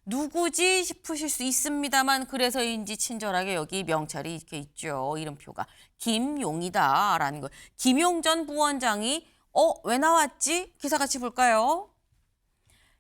누구지 싶으실 수 있습니다만 그래서인지 친절하게 여기 명찰이 이렇게 있죠. 이름표가 김용이다라는 거. 김용 전 부원장이 왜 나왔지? 기사 같이 볼까요?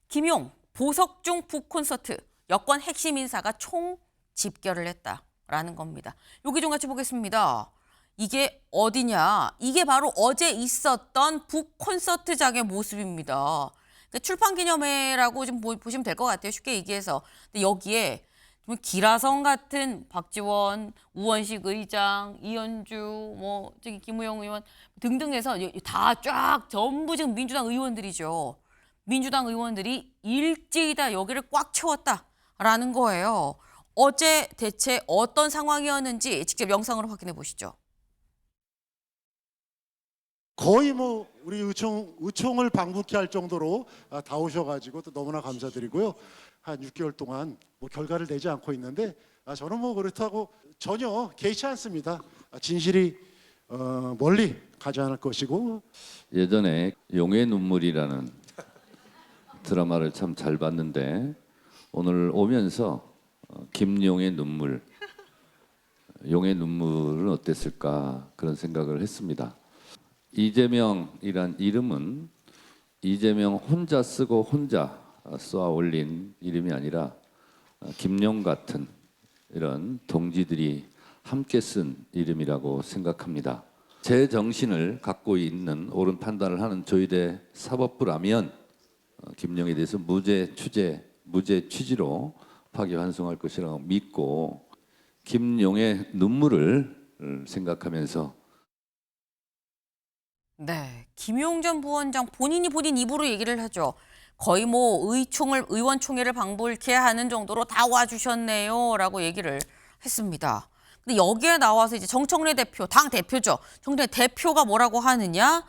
김용 보석중 북콘서트 여권 핵심 인사가 총 집결을 했다라는 겁니다. 여기 좀 같이 보겠습니다. 이게 어디냐? 이게 바로 어제 있었던 북콘서트장의 모습입니다. 그러니까 출판기념회라고 좀 보시면 될 것 같아요. 쉽게 얘기해서. 근데 여기에 좀 기라성 같은 박지원, 우원식 의장, 이현주, 저기 김우영 의원 등등 해서 다 쫙 전부 지금 민주당 의원들이죠. 민주당 의원들이 일제히 다 여기를 꽉 채웠다라는 거예요. 어제 대체 어떤 상황이었는지 직접 영상으로 확인해 보시죠. 거의 우리 의총을 방북케 할 정도로 다 오셔가지고 또 너무나 감사드리고요. 한 6개월 동안 결과를 내지 않고 있는데 저는 그렇다고 전혀 개의치 않습니다. 진실이 멀리 가지 않을 것이고. 예전에 용의 눈물이라는 드라마를 참 잘 봤는데 오늘 오면서 김용의 눈물, 용의 눈물은 어땠을까 그런 생각을 했습니다. 이재명이란 이름은 이재명 혼자 쓰고 혼자 쏘아 올린 이름이 아니라 김용 같은 이런 동지들이 함께 쓴 이름이라고 생각합니다. 제 정신을 갖고 있는 옳은 판단을 하는 조희대 사법부라면 김용에 대해서 무죄 취지로 파기환송할 것이라고 믿고 김용의 눈물을 생각하면서 네, 김용 전 부원장 본인 입으로 얘기를 하죠. 거의 의원총회를 방불케 하는 정도로 다 와주셨네요라고 얘기를 했습니다. 근데 여기에 나와서 이제 정청래 대표, 당 대표죠. 정청래 대표가 뭐라고 하느냐?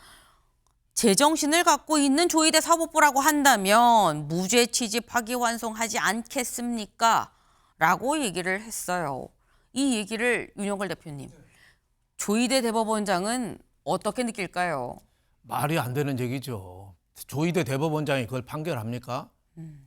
제정신을 갖고 있는 조희대 사법부라고 한다면 무죄 취지 파기환송하지 않겠습니까? 라고 얘기를 했어요. 이 얘기를 윤영걸 대표님, 조희대 대법원장은 어떻게 느낄까요? 말이 안 되는 얘기죠. 조희대 대법원장이 그걸 판결합니까?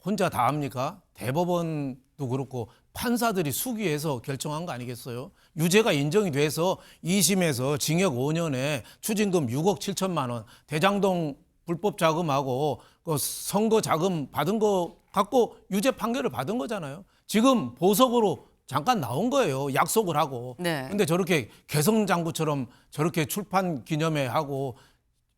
혼자 다 합니까? 대법원도 그렇고 판사들이 수기해서 결정한 거 아니겠어요? 유죄가 인정이 돼서 2심에서 징역 5년에 추징금 6억 7천만 원, 대장동 불법 자금하고 그 선거 자금 받은 거 갖고 유죄 판결을 받은 거잖아요. 지금 보석으로 잠깐 나온 거예요. 약속을 하고. 네. 근데 저렇게 개성장구처럼 저렇게 출판 기념회 하고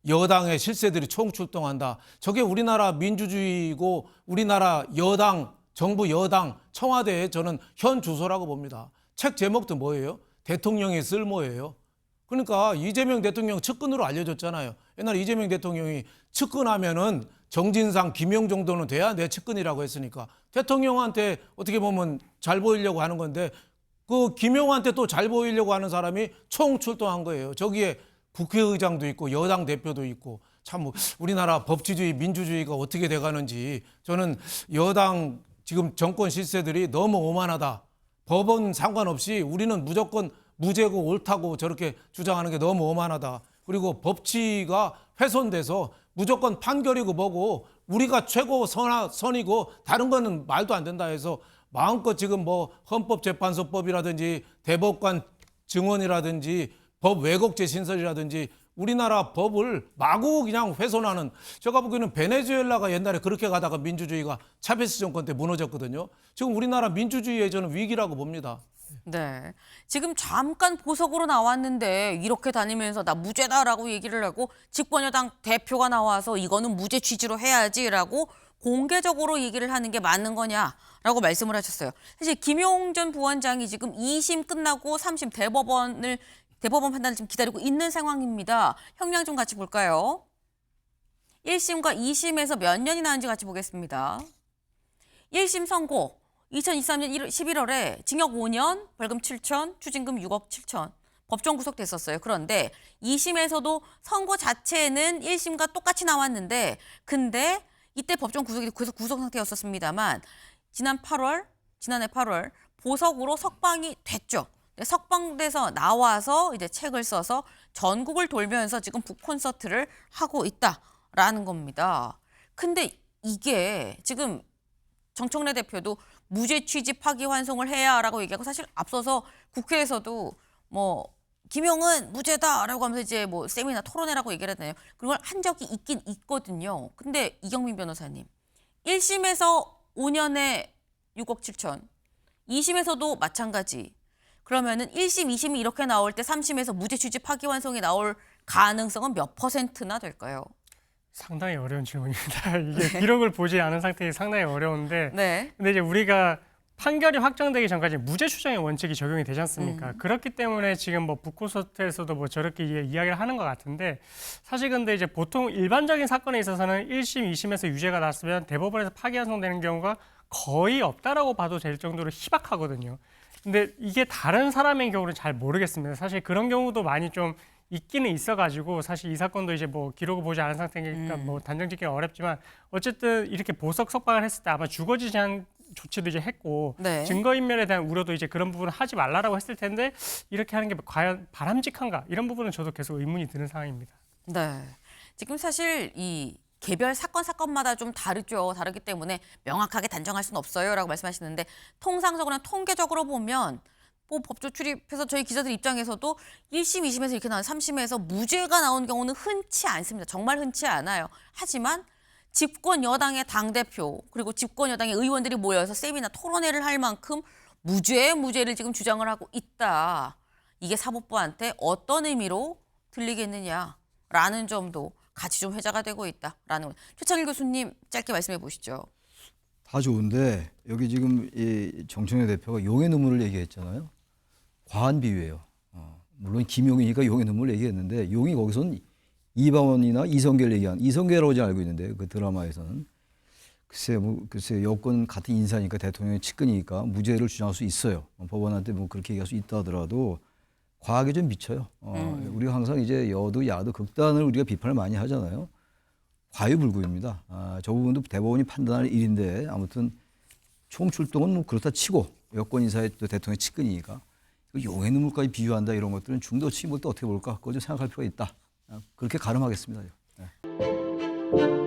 여당의 실세들이 총출동한다. 저게 우리나라 민주주의고 우리나라 여당, 정부 여당, 청와대의 저는 현 주소라고 봅니다. 책 제목도 뭐예요? 대통령의 쓸모예요. 그러니까 이재명 대통령 측근으로 알려졌잖아요. 옛날에 이재명 대통령이 측근하면은 정진상, 김용 정도는 돼야 내 측근이라고 했으니까 대통령한테 어떻게 보면 잘 보이려고 하는 건데 그 김용한테 또 잘 보이려고 하는 사람이 총출동한 거예요. 저기에 국회의장도 있고 여당 대표도 있고 참 우리나라 법치주의, 민주주의가 어떻게 돼가는지 저는 여당 지금 정권 실세들이 너무 오만하다. 법원 상관없이 우리는 무조건 무죄고 옳다고 저렇게 주장하는 게 너무 오만하다. 그리고 법치가 훼손돼서 무조건 판결이고 뭐고 우리가 최고 선이고 다른 거는 말도 안 된다 해서 마음껏 지금 헌법재판소법이라든지 대법관 증언이라든지 법 왜곡죄 신설이라든지 우리나라 법을 마구 그냥 훼손하는, 제가 보기에는 베네수엘라가 옛날에 그렇게 가다가 민주주의가 차베스 정권 때 무너졌거든요. 지금 우리나라 민주주의의 저는 위기라고 봅니다. 네. 지금 잠깐 보석으로 나왔는데 이렇게 다니면서 나 무죄다라고 얘기를 하고 집권여당 대표가 나와서 이거는 무죄 취지로 해야지라고 공개적으로 얘기를 하는 게 맞는 거냐라고 말씀을 하셨어요. 사실 김용 전 부원장이 지금 2심 끝나고 3심 대법원 판단을 지금 기다리고 있는 상황입니다. 형량 좀 같이 볼까요? 1심과 2심에서 몇 년이 나는지 같이 보겠습니다. 1심 선고 2023년 11월에 징역 5년, 벌금 7천, 추징금 6억 7천. 법정 구속됐었어요. 그런데 2심에서도 선고 자체는 1심과 똑같이 나왔는데 근데 이때 법정 구속이 계속 구속 상태였었습니다만 지난해 8월 보석으로 석방이 됐죠. 석방돼서 나와서 이제 책을 써서 전국을 돌면서 지금 북콘서트를 하고 있다라는 겁니다. 근데 이게 지금 정청래 대표도 무죄 취지 파기환송을 해야라고 얘기하고 사실 앞서서 국회에서도 뭐 김용은 무죄다라고 하면서 이제 뭐 세미나 토론회라고 얘기를 했잖아요. 그런 걸 한 적이 있긴 있거든요. 근데 이경민 변호사님 1심에서 5년에 6억 7천 2심에서도 마찬가지. 그러면은 1심, 2심이 이렇게 나올 때 3심에서 무죄 취지 파기환송이 나올 가능성은 몇 %나 될까요? 상당히 어려운 질문입니다. 이게 기록을 보지 않은 상태에서 상당히 어려운데 네. 근데 이제 우리가 판결이 확정되기 전까지 무죄 추정의 원칙이 적용이 되지 않습니까? 그렇기 때문에 지금 뭐 북코스트에서도 뭐 저렇게 이야기를 하는 것 같은데 사실 근데 이제 보통 일반적인 사건에 있어서는 1심, 2심에서 유죄가 났으면 대법원에서 파기환송되는 경우가 거의 없다라고 봐도 될 정도로 희박하거든요. 근데 이게 다른 사람의 경우는 잘 모르겠습니다. 사실 그런 경우도 많이 좀 있기는 있어가지고 사실 이 사건도 이제 뭐 기록을 보지 않은 상태니까 뭐 단정짓기는 어렵지만 어쨌든 이렇게 보석 석방을 했을 때 아마 주거 지장 조치도 이제 했고 네. 증거인멸에 대한 우려도 이제 그런 부분을 하지 말라라고 했을 텐데 이렇게 하는 게 과연 바람직한가 이런 부분은 저도 계속 의문이 드는 상황입니다. 네. 지금 사실 이 개별 사건마다 좀 다르죠. 다르기 때문에 명확하게 단정할 수는 없어요라고 말씀하시는데 통상적으로나 통계적으로 보면 뭐 법조 출입해서 저희 기자들 입장에서도 1심, 2심에서 이렇게 나온 3심에서 무죄가 나오는 경우는 흔치 않습니다. 정말 흔치 않아요. 하지만 집권 여당의 당대표 그리고 집권 여당의 의원들이 모여서 세미나 토론회를 할 만큼 무죄를 지금 주장을 하고 있다. 이게 사법부한테 어떤 의미로 들리겠느냐라는 점도 같이 좀 회자가 되고 있다라는 거. 최창일 교수님 짧게 말씀해 보시죠. 다 좋은데 여기 지금 이 정청래 대표가 용의 눈물을 얘기했잖아요. 과한 비유예요. 물론 김용이니까 용의 눈물 얘기했는데 용이 거기서는 이방원이나 이성계를 얘기한 이성계라고 알고 있는데 그 드라마에서는 글쎄 여권 같은 인사니까 대통령의 측근이니까 무죄를 주장할 수 있어요. 법원한테 뭐 그렇게 얘기할 수 있다 하더라도 과하게 좀 미쳐요. 우리가 항상 이제 여도 야도 극단을 우리가 비판을 많이 하잖아요. 과유불급입니다. 저 부분도 대법원이 판단할 일인데 아무튼 총출동은 뭐 그렇다 치고 여권 인사의 또 대통령의 측근이니까 용의 눈물까지 비유한다 이런 것들은 중도층이 뭘 또 어떻게 볼까 그거 좀 생각할 필요가 있다. 그렇게 가름하겠습니다. 네.